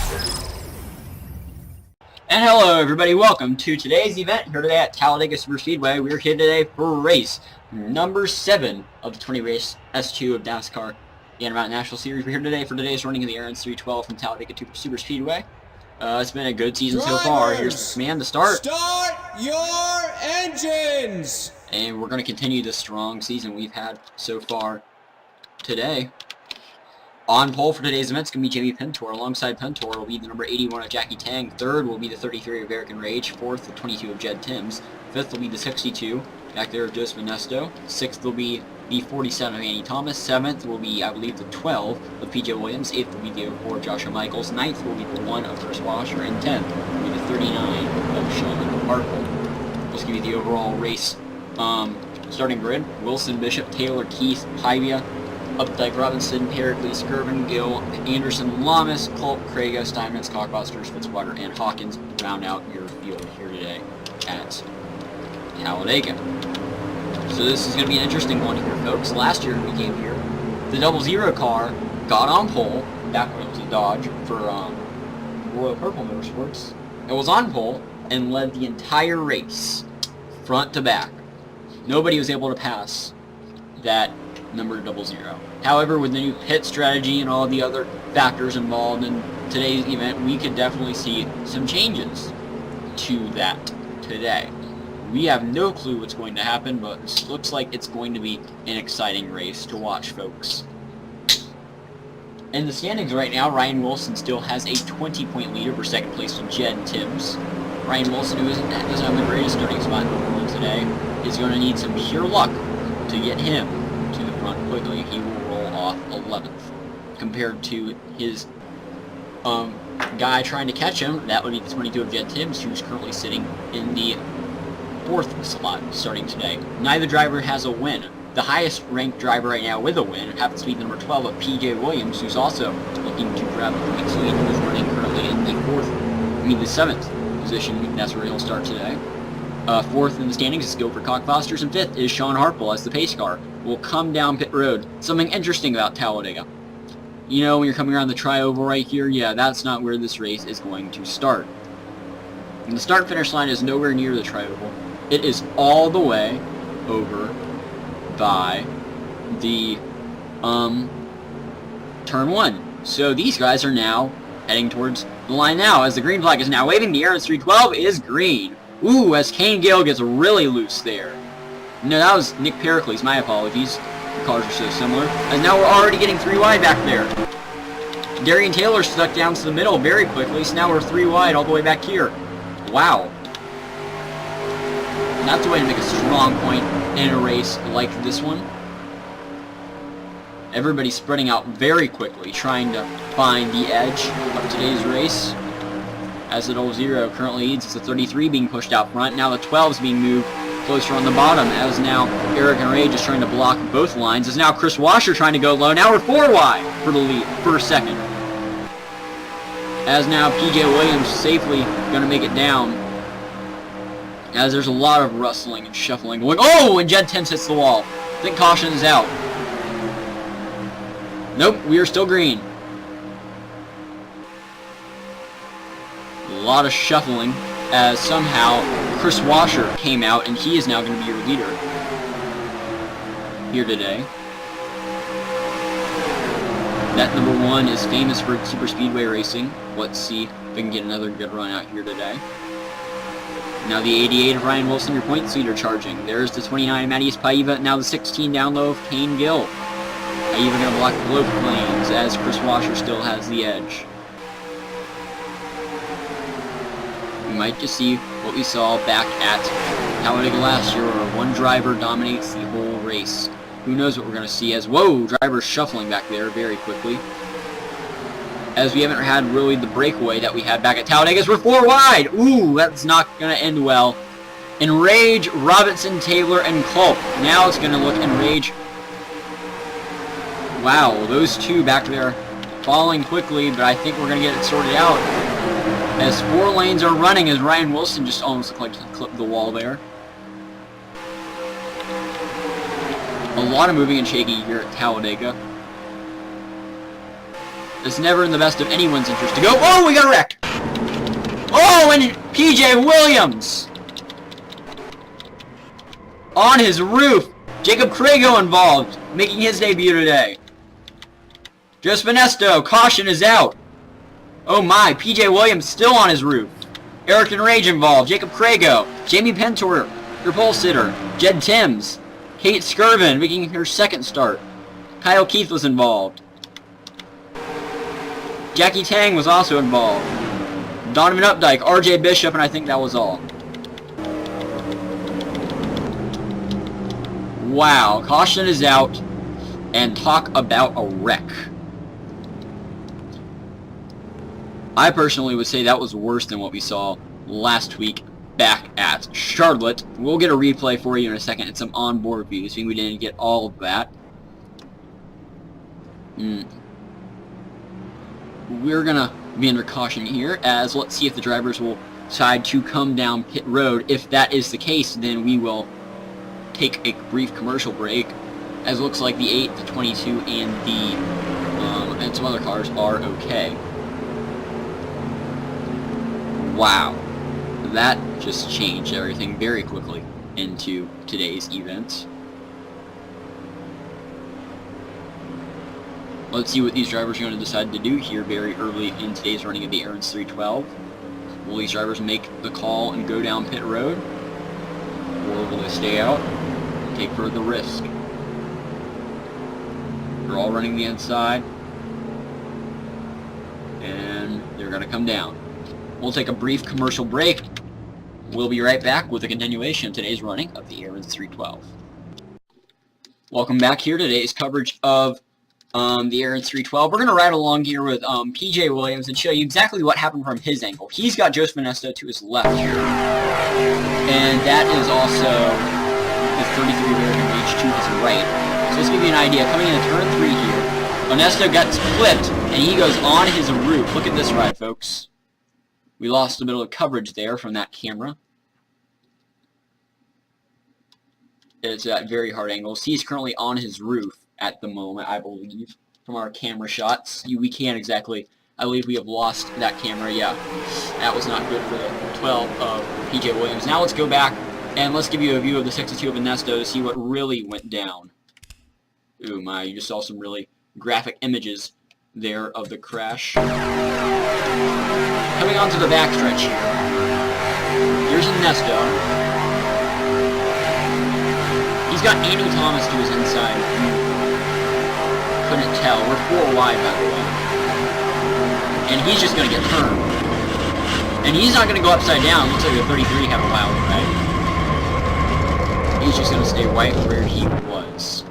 And hello everybody, welcome to today's event here today at Talladega Superspeedway. We're here today for race number 7 of the 20 race S2 of DASCAR, the Intermountain National Series. We're here today for today's running of the Aaron's 312 from Talladega Superspeedway. It's been a good season so far. Here's the command to start. Start your engines! And we're going to continue the strong season we've had so far today. On pole for today's event is going to be Jaime Pintor. Alongside Pintor will be the number 81 of Jackie Tang. Third will be the 33 of American Rage. Fourth, the 22 of Jed Timms. Fifth will be the 62 back there of Joseph Monesto. Sixth will be the 47 of Andy Thomas. Seventh will be, I believe, the 12 of PJ Williams. Eighth will be the 04 of Joshua Michaels. Ninth will be the 1 of Chris Washer. And 10th will be the 39 of Sean Hartle. Let's give you the overall race starting grid. Wilson, Bishop, Taylor, Keith, Pivia, Updike, Robinson, Pericles, Gervin, Gill, Anderson, Lamas, Culp, Craiga, Steinmetz, Cockbusters, Fitzwater, and Hawkins round out your field here today at Talladega. So this is going to be an interesting one here, folks. Last year we came here, the 00 car got on pole, back when it was a Dodge for Royal Purple Motorsports. It was on pole and led the entire race, front to back. Nobody was able to pass that number 00. However, with the new pit strategy and all the other factors involved in today's event, we could definitely see some changes to that today. We have no clue what's going to happen, but it looks like it's going to be an exciting race to watch, folks. In the standings right now, Ryan Wilson still has a 20-point lead over second place to Jed Timms. Ryan Wilson, who doesn't have the greatest starting spot in the world today, is going to need some pure luck to get him to the front quickly. He will roll off 11th. Compared to his guy trying to catch him, that would be the 22 of Jed Timms, who's currently sitting in the 4th slot starting today. Neither driver has a win. The highest ranked driver right now with a win happens to be the number 12 of PJ Williams, who's also looking to grab the points lead, who's running currently in the 7th position. That's where he'll start today. 4th in the standings is Gilbert Cockfosters, and 5th is Sean Harple as the pace car will come down pit road. Something interesting about Talladega. You know, when you're coming around the tri-oval right here, yeah, that's not where this race is going to start. And the start-finish line is nowhere near the tri-oval. It is all the way over by the turn 1. So these guys are now heading towards the line now, as the green flag is now waving. The Aaron's 312 is green. Ooh, as Kane Gale gets really loose there. No, that was Nick Pericles, my apologies. The cars are so similar. And now we're already getting 3 wide back there. Darian Taylor stuck down to the middle very quickly, so now we're 3 wide all the way back here. Wow. That's the way to make a strong point in a race like this one. Everybody's spreading out very quickly, trying to find the edge of today's race. As the 00 currently leads, it's the 33 being pushed out front. Now the 12's being moved closer on the bottom, as now Eric and Ray just trying to block both lines. As now Chris Washer trying to go low. Now we're 4 wide for the lead, for second. As now PJ Williams safely going to make it down. As there's a lot of rustling and shuffling going. Oh, and Jed Timms hits the wall. I think caution is out. Nope, we are still green. A lot of shuffling as somehow Chris Washer came out, and he is now going to be your leader here today. That number 1 is famous for super speedway racing. Let's see if we can get another good run out here today. Now the 88 of Ryan Wilson, your points leader, charging. There's the 29 of Mattias Paiva. Now the 16 down low of Kane Gill. Paiva going to block the low lanes as Chris Washer still has the edge. We might just see what we saw back at Talladega last year, where one driver dominates the whole race. Who knows what we're going to see, as, whoa, drivers shuffling back there very quickly. As we haven't had really the breakaway that we had back at Talladega, as we're 4 wide. Ooh, that's not going to end well. Enrage, Robinson, Taylor, and Culp. Now it's going to look Enrage. Wow, those two back there falling quickly, but I think we're going to get it sorted out. As 4 lanes are running, as Ryan Wilson just almost looked like he clipped the wall there. A lot of moving and shaking here at Talladega. It's never in the best of anyone's interest to go. Oh, we got a wreck! Oh, and P.J. Williams! On his roof! Jacob Crago involved, making his debut today. Joseph Ernesto, caution is out. Oh my, P.J. Williams still on his roof. Eric and Rage involved, Jacob Crago, Jaime Pintor, your pole sitter, Jed Timms, Kate Skirvin making her second start. Kyle Keith was involved. Jackie Tang was also involved. Donovan Updike, RJ Bishop, and I think that was all. Wow, caution is out, and talk about a wreck. I personally would say that was worse than what we saw last week back at Charlotte. We'll get a replay for you in a second and some onboard views. We didn't get all of that. We're gonna be under caution here, as let's see if the drivers will decide to come down pit road. If that is the case, then we will take a brief commercial break, as it looks like the 8, the 22, and the and some other cars are okay. Wow, that just changed everything very quickly into today's event. Let's see what these drivers are going to decide to do here very early in today's running of the Aaron's 312. Will these drivers make the call and go down pit road? Or will they stay out and take further risk? They're all running the inside. And they're going to come down. We'll take a brief commercial break. We'll be right back with a continuation of today's running of the Aaron's 312. Welcome back here to today's coverage of the Aaron's 312. We're going to ride along here with P.J. Williams and show you exactly what happened from his angle. He's got Joseph Ernesto to his left here. And that is also the 33 American Rage to his right. So let's give you an idea. Coming into turn 3 here, Ernesto got flipped, and he goes on his roof. Look at this ride, folks. We lost a bit of coverage there from that camera. It's at very hard angles. He's currently on his roof at the moment, I believe, from our camera shots. We can't exactly, I believe we have lost that camera, yeah. That was not good for the 12 of P.J. Williams. Now let's go back and let's give you a view of the 62 of Ernesto to see what really went down. Ooh my, you just saw some really graphic images there of the crash. Coming on to the backstretch here. Here's Ernesto. He's got Andy Thomas to his inside. Couldn't tell. We're 4 wide, by the way. And he's just going to get turned. And he's not going to go upside down. Looks like the 33 had a wild ride. He's just going to stay right where he was.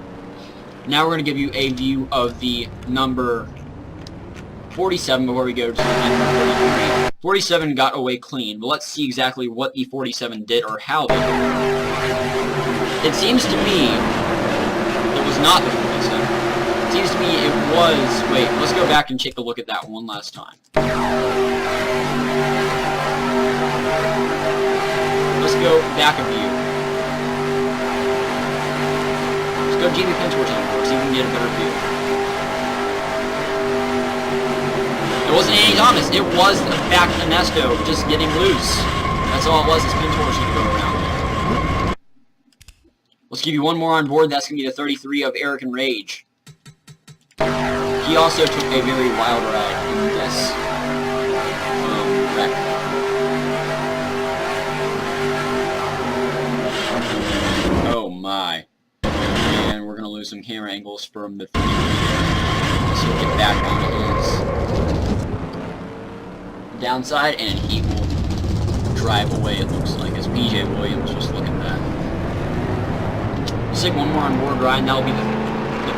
Now we're going to give you a view of the number 47 before we go to the number 33. 47 got away clean, but let's see exactly what the 47 did or how they did it. It seems to me it was not the 47. It seems to me it was... Wait, let's go back and take a look at that one last time. Let's go back a view. Let's go Jaime Pintor's on board, see if we can get a better view. It wasn't Andy Thomas, it was the back Ernesto just getting loose. That's all it was, is Pintor's going to go around there. Let's give you one more on board, that's going to be the 33 of Eric and Rage. He also took a very wild ride in this wreck. Oh my. And we're going to lose some camera angles from the 33 there. So we'll get back onto his downside, and he will drive away, it looks like, as P.J. Williams just look at that. Let's take one more on board ride, and that'll be the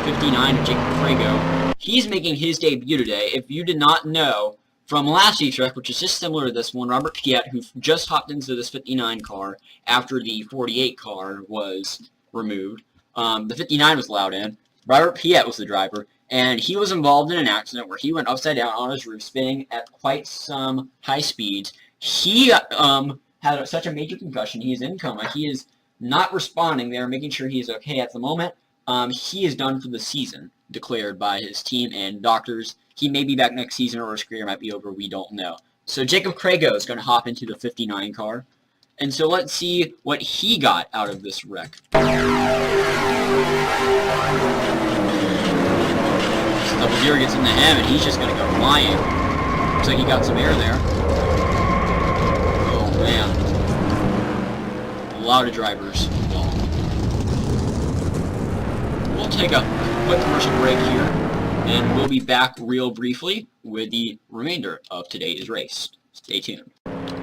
59 of Jacob Crago. He's making his debut today. If you did not know, from last week's wreck, which is just similar to this one, Robert Piet, who just hopped into this 59 car after the 48 car was removed. The 59 was allowed in. Robert Piet was the driver, and he was involved in an accident where he went upside down on his roof, spinning at quite some high speeds. He had such a major concussion. He is in coma. He is not responding. They are making sure he is okay at the moment. He is done for the season. declared by his team and doctors. He may be back next season or his career might be over. We don't know. So Jacob Crago is going to hop into the 59 car. And so let's see what he got out of this wreck. Double zero gets into him, and he's just going to go flying. Looks like he got some air there. Oh, man. A lot of drivers involved. We'll take a quick commercial break here, and we'll be back real briefly with the remainder of today's race. Stay tuned.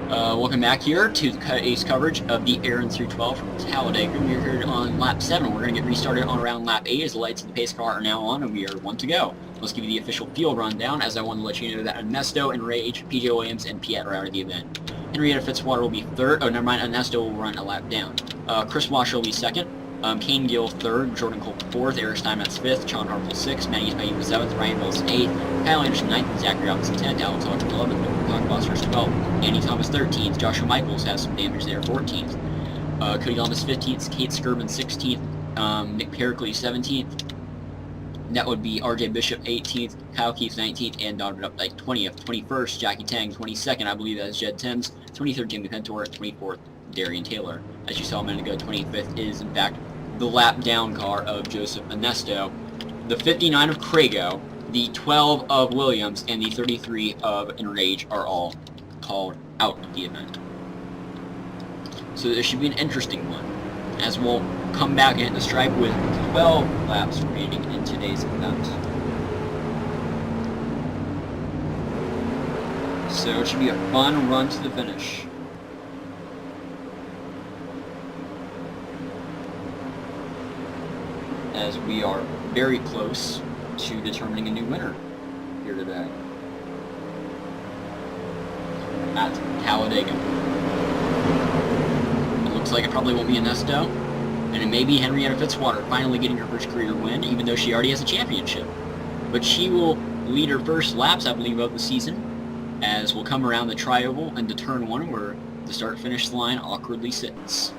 Welcome back here to the Ace coverage of the Aaron 312 from Talladega. We're here on lap 7. We're going to get restarted on around lap 8 as the lights of the pace car are now on and we are 1 to go. Let's give you the official field rundown, as I want to let you know that Ernesto, Enrage, PJ Williams, and Piet are out of the event. Henrietta Fitzwater will be 3rd. Oh, never mind. Ernesto will run a lap down. Chris Washer will be 2nd. Kane Gill 3rd, Jordan Cole 4th, Eric Steinmetz 5th, Sean Harple 6th, Matty Paiva 7th, Ryan Wilson 8th, Kyle Anderson 9th, and Zachary Robinson 10th, Alex Hawkins 11th, Noah Foster's 12th, Andy Thomas 13th, Joshua Michaels has some damage there 14th, Cody Lamas 15th, Kate Skirman 16th, Nick Pericles 17th, that would be RJ Bishop 18th, Kyle Keith 19th, and Donovan Updike 20th, 21st, Jackie Tang 22nd, I believe that is Jed Timms, 23rd, Jamie Pintor, 24th, Darian Taylor. As you saw a minute ago, 25th is in fact the lap down car of Joseph Ernesto, the 59 of Crago, the 12 of Williams, and the 33 of Enrage are all called out of the event. So this should be an interesting one, as we'll come back into stripe with 12 laps remaining in today's event. So it should be a fun run to the finish. As we are very close to determining a new winner here today at Talladega. It looks like it probably won't be Ernesto, and it may be Henrietta Fitzwater finally getting her first career win, even though she already has a championship. But she will lead her first laps, I believe, of the season, as we'll come around the tri-oval into turn 1, where the start-finish line awkwardly sits.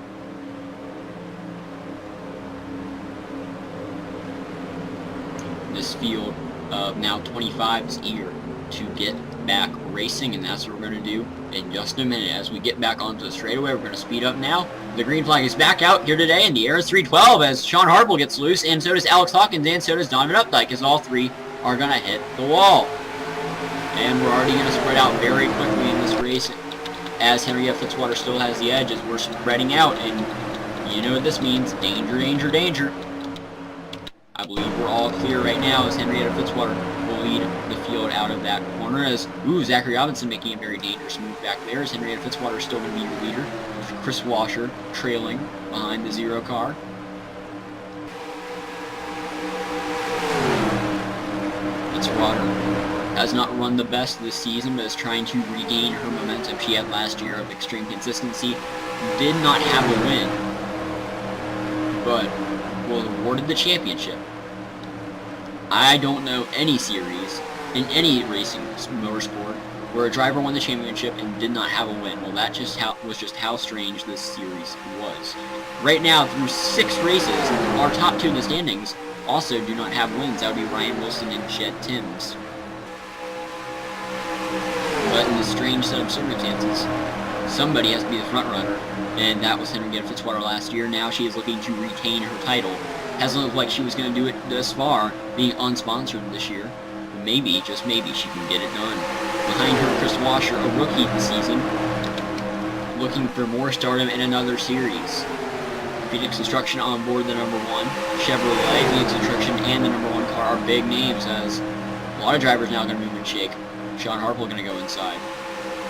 This field of now 25 is eager to get back racing, and that's what we're going to do in just a minute. As we get back onto the straightaway, we're going to speed up now. The green flag is back out here today in the Aaron 312 as Sean Harple gets loose, and so does Alex Hawkins, and so does Donovan Updike, as all three are going to hit the wall. And we're already going to spread out very quickly in this race, as Henrietta Fitzwater still has the edge as we're spreading out, and you know what this means. Danger, danger, danger. I believe we're all clear right now as Henrietta Fitzwater will lead the field out of that corner as, Zachary Robinson making a very dangerous move back there as Henrietta Fitzwater is still going to be your leader, with Chris Washer trailing behind the 0 car. Fitzwater has not run the best this season, but is trying to regain her momentum she had last year of extreme consistency. Did not have a win, but was awarded the championship. I don't know any series in any racing motorsport where a driver won the championship and did not have a win. Well, that was just how strange this series was. Right now, through 6 races, our top 2 in the standings also do not have wins. That would be Ryan Wilson and Jed Timms. But in this strange set of circumstances, somebody has to be the front runner, and that was Henrietta Fitzwater last year. Now she is looking to retain her title. Hasn't looked like she was going to do it thus far, being unsponsored this year. But maybe, just maybe, she can get it done. Behind her, Chris Washer, a rookie this season, looking for more stardom in another series. Phoenix Construction on board the number 1. Chevrolet, Phoenix Construction, and the number 1 car are big names, as a lot of drivers now going to move and shake. Sean Harple going to go inside.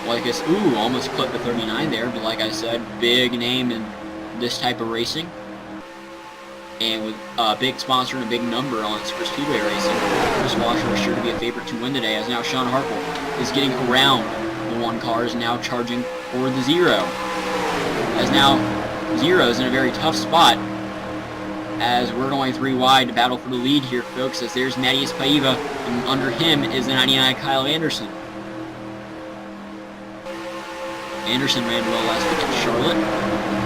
Like I said, almost clipped the 39 there, but like I said, big name in this type of racing. And with a big sponsor and a big number on Super Speedway racing, Chris Washer is sure to be a favorite to win today, as now Sean Harple is getting around the 1 car, is now charging for the 0. As now 0 is in a very tough spot, as we're going 3 wide to battle for the lead here, folks, as there's Matty Paiva, and under him is the 99 Kyle Anderson. Anderson ran well last week in Charlotte,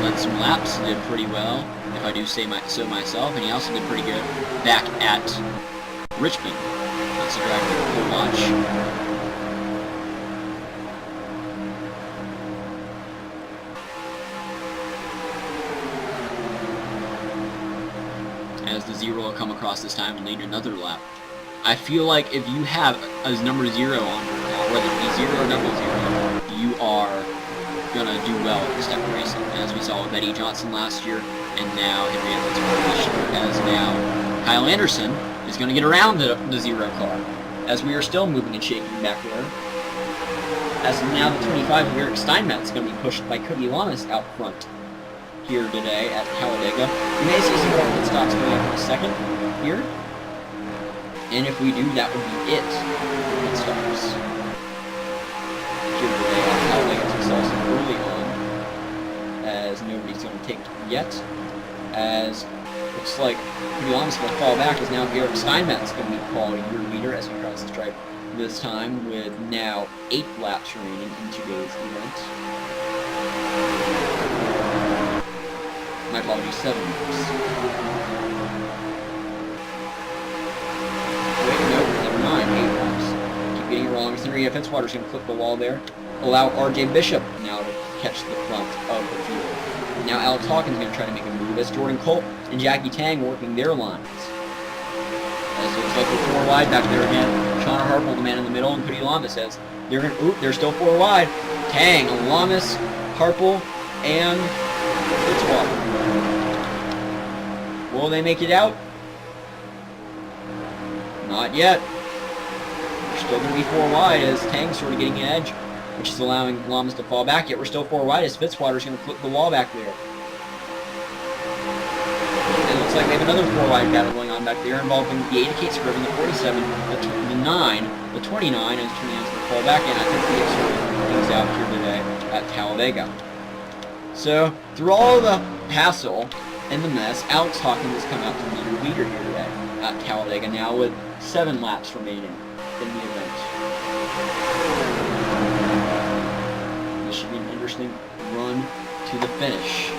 led some laps, did pretty well, if I do say so myself, and he also did pretty good back at Richmond. That's the driver we'll watch. As the 0 will come across this time and lead another lap. I feel like if you have a number 0 on your car, whether it be 0 or double 0, you are gonna do well in step racing, as we saw with Eddie Johnson last year, and now Henry Edwards this year, as now Kyle Anderson is gonna get around the 0 car, as we are still moving and shaking back there. As now the 25 of Eric Steinmetz is gonna be pushed by Cody Lamas out front here today at Talladega. We may see some more pit stops going up in a second here. And if we do, that would be it for pit stops here today at Talladega. It's also early on, as nobody's going to take yet. As looks like Cody Lamas is going to fall back, as now Eric Steinmetz is going to be called your leader as he crosses the stripe this time, with now 8 laps remaining in today's event. My apologies, 7 laps. Wait, no, never mind, 8 laps. Keep getting it wrong. Henry Fitzwater's going to clip the wall there. Allow RJ Bishop now to catch the front of the field. Now Alex Hawkins is going to try to make a move as Jordan Colt and Jackie Tang working their lines. As it looks like we're 4 wide back there again. Shauna Harple, the man in the middle, and Cody Lamas says they're going to, they're still 4 wide. Tang, Lamas, Harple, and Fitzwater. Will they make it out? Not yet. We're still going to be 4 wide as Tang's sort of getting an edge, which is allowing Lamas to fall back, yet we're still 4 wide as Fitzwater's going to flip the wall back there. It looks like we have another 4 wide battle going on back there involving the 8 of Kate Scriven, the 47, the 9, the 29, and 29's going to fall back in. I think we have sorted things out here today at Talladega. So, through all the hassle and the mess, Alex Hawkins has come out to be your leader here today at Talladega now with 7 laps remaining in the event. This should be an interesting run to the finish.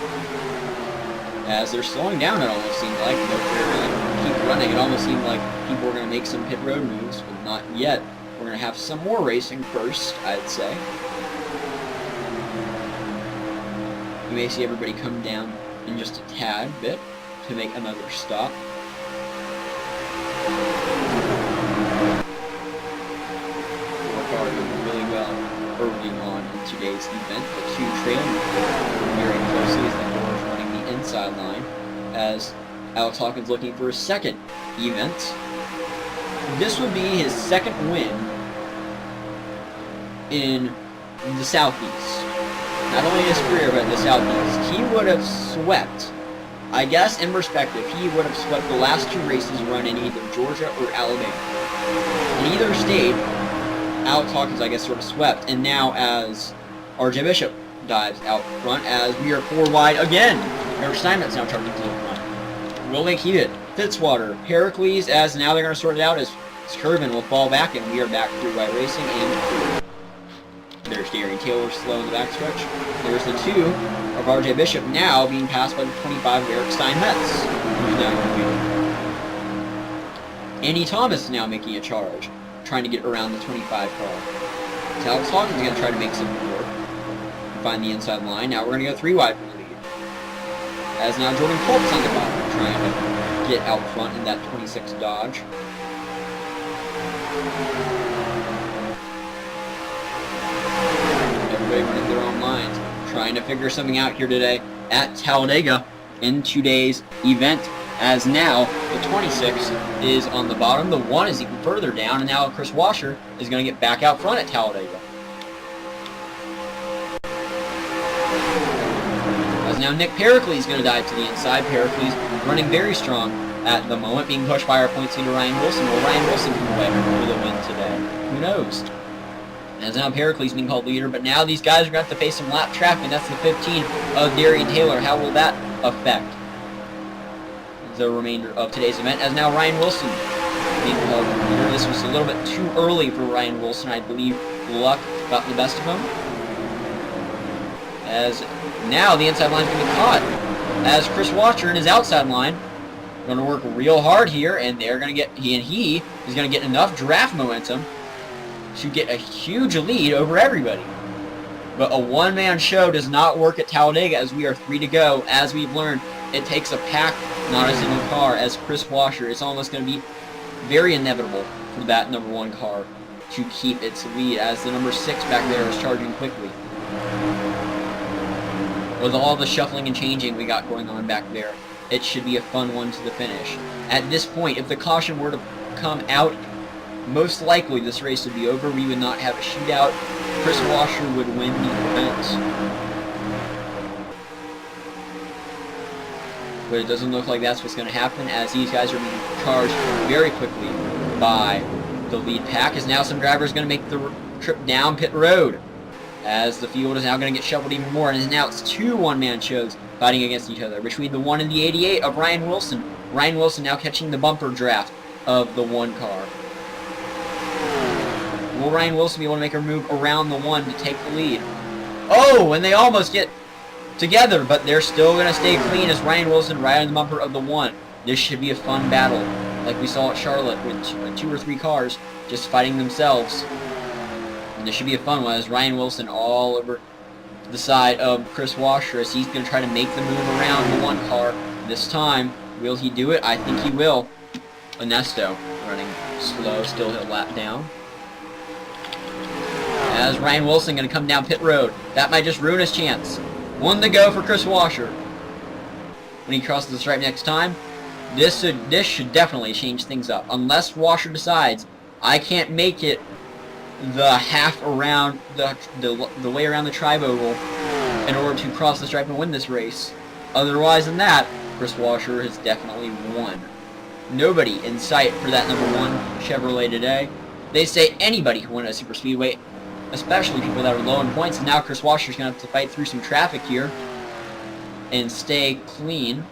As they're slowing down, it almost seemed like. They're going to keep running. It almost seemed like people were going to make some pit road moves, but not yet. We're going to have some more racing first, I'd say. You may see everybody come down in just a tad bit to make another stop. Work hard, doing really well early on in today's event. The 2 trailing very closely as the doors running the inside line, as Alex Hawkins looking for his second event. This would be his second win in the Southeast. Not only his career, but in the Southeast. He would have swept, I guess in perspective, he would have swept the last 2 races run in either Georgia or Alabama. In either state, Alex Hawkins, I guess, sort of swept. And now as RJ Bishop dives out front, as we are 4 wide again. Eric Steinmetz now charging to the front. Will they keep it? Fitzwater, Pericles, as now they're going to sort it out as Scriven will fall back, and we are back 3 wide racing and 4. There's Darian Taylor slow in the backstretch. There's the 2 of RJ Bishop now being passed by the 25 of Eric Steinmetz, who's down the Andy Thomas now making a charge, trying to get around the 25 car. So Alex Hawkins is going to try to make some more and find the inside line. Now we're going to go 3 wide for the lead. As now Jordan Colt's on the bottom, trying to get out front in that 26 Dodge. Everybody running their own lines, trying to figure something out here today at Talladega in today's event. As now the 26 is on the bottom, the 1 is even further down, and now Chris Washer is going to get back out front at Talladega. As now Nick Pericles is going to dive to the inside. Pericles running very strong at the moment, being pushed by our points leader Ryan Wilson. Will Ryan Wilson come away with a win today? Who knows? As now Pericles being called leader, but now these guys are going to have to face some lap traffic. That's the 15 of Darian Taylor. How will that affect the remainder of today's event? As now Ryan Wilson being called leader. This was a little bit too early for Ryan Wilson. I believe luck got the best of him. As now the inside line is going to be caught. As Chris Watcher in his outside line going to work real hard here, and they're going to get, he He's going to get enough draft momentum to get a huge lead over everybody. But a one-man show does not work at Talladega, as we are 3 to go. As we've learned, it takes a pack, not a single car. As Chris Washer, it's almost going to be very inevitable for that number 1 car to keep its lead, as the number 6 back there is charging quickly. With all the shuffling and changing we got going on back there, it should be a fun one to the finish. At this point, if the caution were to come out, most likely this race would be over. We would not have a shootout. Chris Washer would win the event. But it doesn't look like that's what's going to happen, as these guys are being charged very quickly by the lead pack, as now some drivers are going to make the trip down pit road, as the field is now going to get shuffled even more, and now it's 2 one-man shows fighting against each other between the 1 and the 88 of Ryan Wilson. Ryan Wilson now catching the bumper draft of the 1 car. Will Ryan Wilson be able to make a move around the 1 to take the lead? Oh, and they almost get together, but they're still going to stay clean as Ryan Wilson right on the bumper of the 1. This should be a fun battle, like we saw at Charlotte with 2 or 3 cars just fighting themselves. And this should be a fun one, as Ryan Wilson all over the side of Chris Washer, as he's going to try to make the move around the 1 car. This time, will he do it? I think he will. Ernesto running slow, still hit a lap down. As Ryan Wilson going to come down pit road. That might just ruin his chance. 1 to go for Chris Washer. When he crosses the stripe next time, this should definitely change things up. Unless Washer decides, I can't make it the half around, the way around the tri-oval in order to cross the stripe and win this race. Otherwise than that, Chris Washer has definitely won. Nobody in sight for that number 1 Chevrolet today. They say anybody can win a super speedway, especially people that are low in points. And now Chris Washer's going to have to fight through some traffic here and stay clean.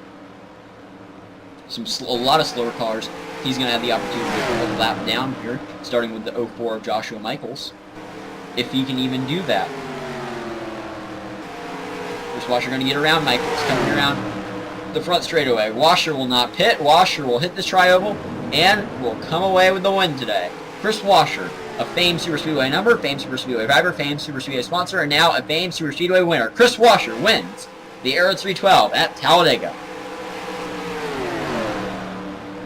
A lot of slower cars. He's going to have the opportunity to hold a lap down here, starting with the 04 of Joshua Michaels, if he can even do that. Chris Washer going to get around Michaels, coming around the front straightaway. Washer will not pit. Washer will hit this tri-oval and will come away with the win today. Chris Washer, a famed Super Speedway number, famed Super Speedway driver, famed Super Speedway sponsor, and now a famed Super Speedway winner. Chris Washer wins the Aero 312 at Talladega.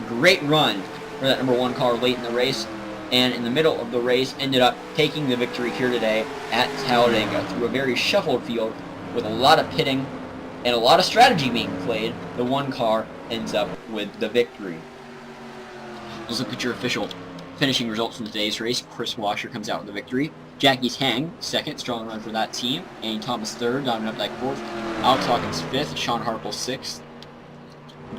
Great run for that number 1 car late in the race, and in the middle of the race ended up taking the victory here today at Talladega through a very shuffled field with a lot of pitting and a lot of strategy being played. The 1 car ends up with the victory. Let's look at your official finishing results from today's race. Chris Washer comes out with the victory. Jackie Tang, 2nd, strong run for that team. Annie Thomas, 3rd, Dominic Updike, 4th. Alex Hawkins, 5th. Sean Harple, 6th.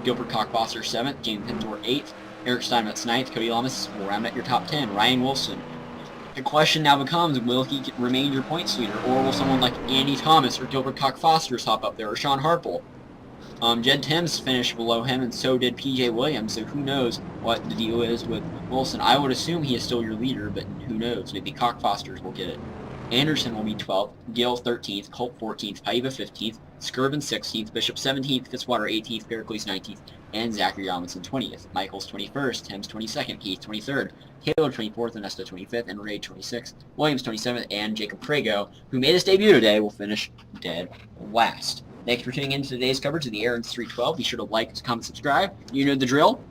Gilbert Cockbosser, 7th. Jaime Pintor, 8th. Eric Steinmetz, 9th. Cody Lamas will round out your top 10. Ryan Wilson. The question now becomes, will he remain your points leader, or will someone like Andy Thomas or Gilbert Cockfoster hop up there, or Sean Harple? Jed Timms finished below him, and so did P.J. Williams, so who knows what the deal is with Wilson. I would assume he is still your leader, but who knows? Maybe Cockfosters will get it. Anderson will be 12th, Gill 13th, Colt 14th, Paiva 15th, Skirvin 16th, Bishop 17th, Fitzwater 18th, Pericles 19th, and Zachary Robinson 20th. Michaels 21st, Timms 22nd, Keith 23rd, Taylor 24th, Ernesto 25th, and Ray 26th, Williams 27th, and Jacob Prego, who made his debut today, will finish dead last. Thanks for tuning in to today's coverage of the Aero 312. Be sure to like, comment, subscribe. You know the drill.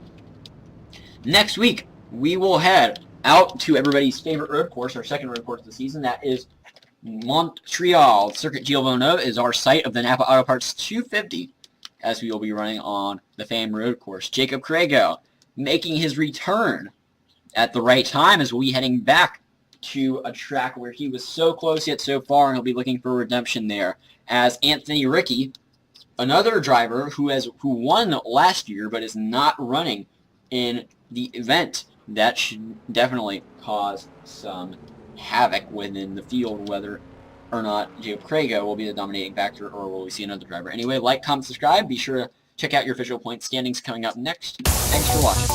Next week, we will head out to everybody's favorite road course, our 2nd road course of the season. That is Montreal. Circuit Gilles Villeneuve is our site of the Napa Auto Parts 250, as we will be running on the famed road course. Jacob Craigo making his return at the right time, as we'll be heading back to a track where he was so close yet so far, and he'll be looking for redemption there. As Anthony Ricky, another driver who won last year but is not running in the event, that should definitely cause some havoc within the field, whether or not Jacob Craigo will be the dominating factor, or will we see another driver. Anyway, like, comment, subscribe. Be sure to check out your official point standings coming up next. Thanks for watching.